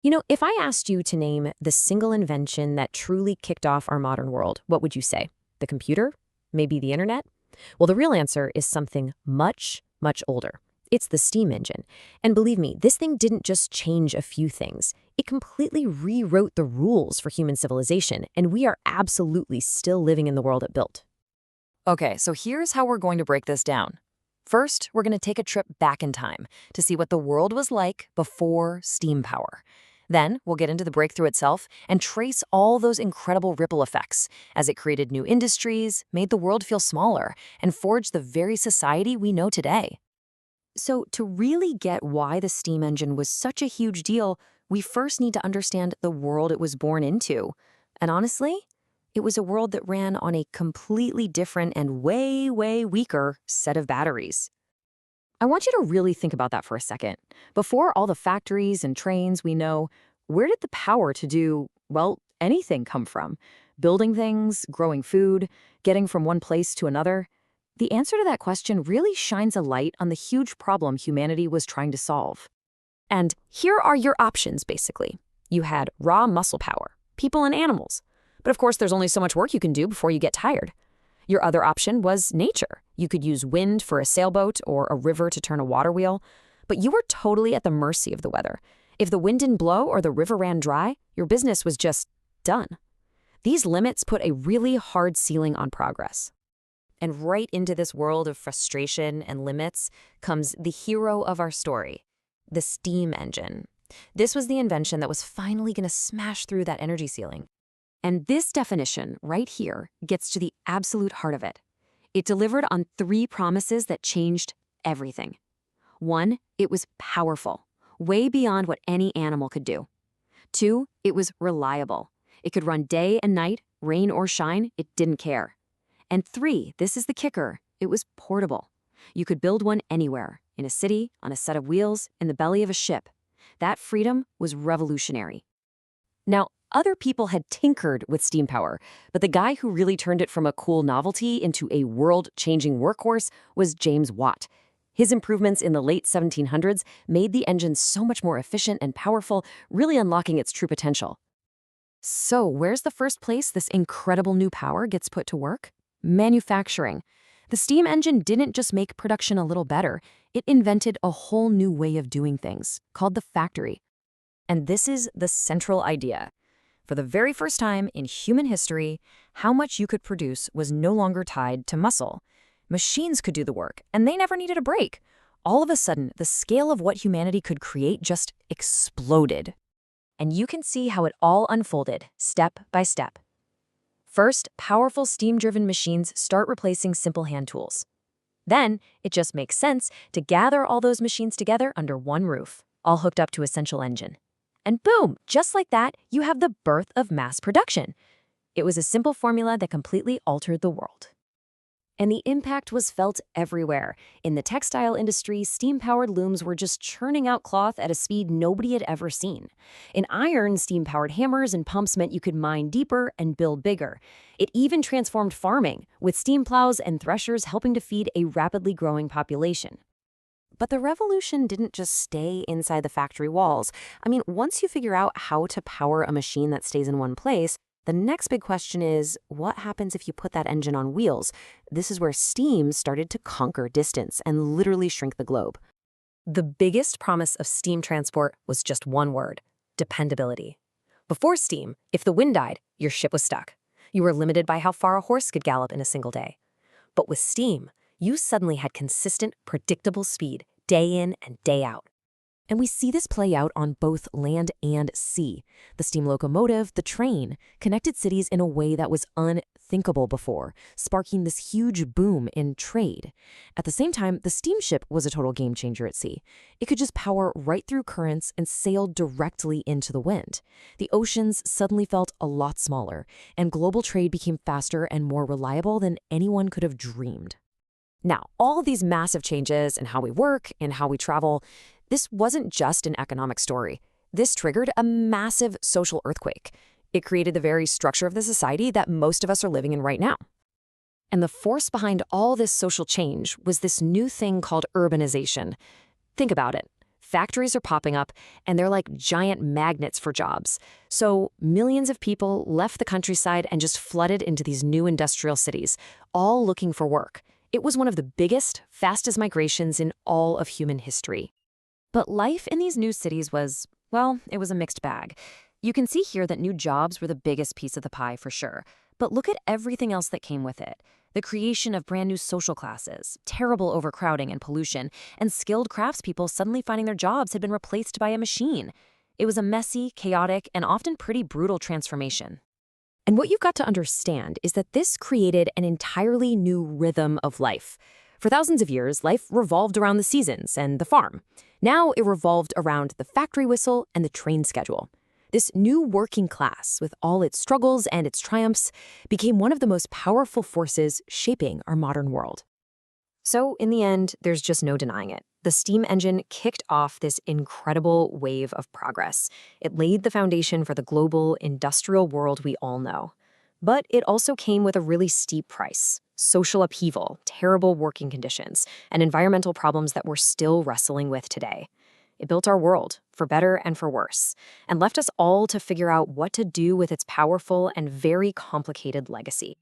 If I asked you to name the single invention that truly kicked off our modern world, what would you say? The computer? Maybe the internet? Well, the real answer is something much, much older. It's the steam engine. And believe me, this thing didn't just change a few things. It completely rewrote the rules for human civilization, and we are absolutely still living in the world it built. Okay, so here's how we're going to break this down. First, we're going to take a trip back in time to see what the world was like before steam power. Then, we'll get into the breakthrough itself and trace all those incredible ripple effects as it created new industries, made the world feel smaller, and forged the very society we know today. So, to really get why the steam engine was such a huge deal, we first need to understand the world it was born into. And honestly, it was a world that ran on a completely different and way, way weaker set of batteries. I want you to really think about that for a second. Before all the factories and trains we know, where did the power to do, well, anything come from? Building things, growing food, getting from one place to another? The answer to that question really shines a light on the huge problem humanity was trying to solve. And here are your options, basically. You had raw muscle power, people and animals. But of course, there's only so much work you can do before you get tired. Your other option was nature. You could use wind for a sailboat or a river to turn a water wheel, but you were totally at the mercy of the weather. If the wind didn't blow or the river ran dry, your business was just done. These limits put a really hard ceiling on progress. And right into this world of frustration and limits comes the hero of our story, the steam engine. This was the invention that was finally going to smash through that energy ceiling. And this definition right here gets to the absolute heart of it. It delivered on three promises that changed everything. One, it was powerful, way beyond what any animal could do. Two, it was reliable. It could run day and night, rain or shine, it didn't care. And three, this is the kicker, it was portable. You could build one anywhere, in a city, on a set of wheels, in the belly of a ship. That freedom was revolutionary. Now, other people had tinkered with steam power, but the guy who really turned it from a cool novelty into a world-changing workhorse was James Watt. His improvements in the late 1700s made the engine so much more efficient and powerful, really unlocking its true potential. So, where's the first place this incredible new power gets put to work? Manufacturing. The steam engine didn't just make production a little better, it invented a whole new way of doing things, called the factory. And this is the central idea. For the very first time in human history, how much you could produce was no longer tied to muscle. Machines could do the work, and they never needed a break. All of a sudden, the scale of what humanity could create just exploded. And you can see how it all unfolded, step by step. First, powerful steam-driven machines start replacing simple hand tools. Then, it just makes sense to gather all those machines together under one roof, all hooked up to a central engine. And boom, just like that, you have the birth of mass production. It was a simple formula that completely altered the world. And the impact was felt everywhere. In the textile industry, steam-powered looms were just churning out cloth at a speed nobody had ever seen. In iron, steam-powered hammers and pumps meant you could mine deeper and build bigger. It even transformed farming, with steam plows and threshers helping to feed a rapidly growing population. But the revolution didn't just stay inside the factory walls. Once you figure out how to power a machine that stays in one place, the next big question is, what happens if you put that engine on wheels? This is where steam started to conquer distance and literally shrink the globe. The biggest promise of steam transport was just one word: dependability. Before steam, if the wind died, your ship was stuck. You were limited by how far a horse could gallop in a single day. But with steam, you suddenly had consistent, predictable speed, day in and day out. And we see this play out on both land and sea. The steam locomotive, the train, connected cities in a way that was unthinkable before, sparking this huge boom in trade. At the same time, the steamship was a total game changer at sea. It could just power right through currents and sail directly into the wind. The oceans suddenly felt a lot smaller, and global trade became faster and more reliable than anyone could have dreamed. Now, all these massive changes in how we work and how we travel, this wasn't just an economic story. This triggered a massive social earthquake. It created the very structure of the society that most of us are living in right now. And the force behind all this social change was this new thing called urbanization. Think about it. factories are popping up, and they're like giant magnets for jobs. So millions of people left the countryside and just flooded into these new industrial cities, all looking for work. It was one of the biggest, fastest migrations in all of human history. But life in these new cities was, well, it was a mixed bag. You can see here that new jobs were the biggest piece of the pie for sure. But look at everything else that came with it. The creation of brand new social classes, terrible overcrowding and pollution, and skilled craftspeople suddenly finding their jobs had been replaced by a machine. It was a messy, chaotic, and often pretty brutal transformation. And what you've got to understand is that this created an entirely new rhythm of life. For thousands of years, life revolved around the seasons and the farm. Now it revolved around the factory whistle and the train schedule. This new working class, with all its struggles and its triumphs, became one of the most powerful forces shaping our modern world. So, in the end, there's just no denying it. The steam engine kicked off this incredible wave of progress. It laid the foundation for the global, industrial world we all know. But it also came with a really steep price: social upheaval, terrible working conditions, and environmental problems that we're still wrestling with today. It built our world, for better and for worse, and left us all to figure out what to do with its powerful and very complicated legacy.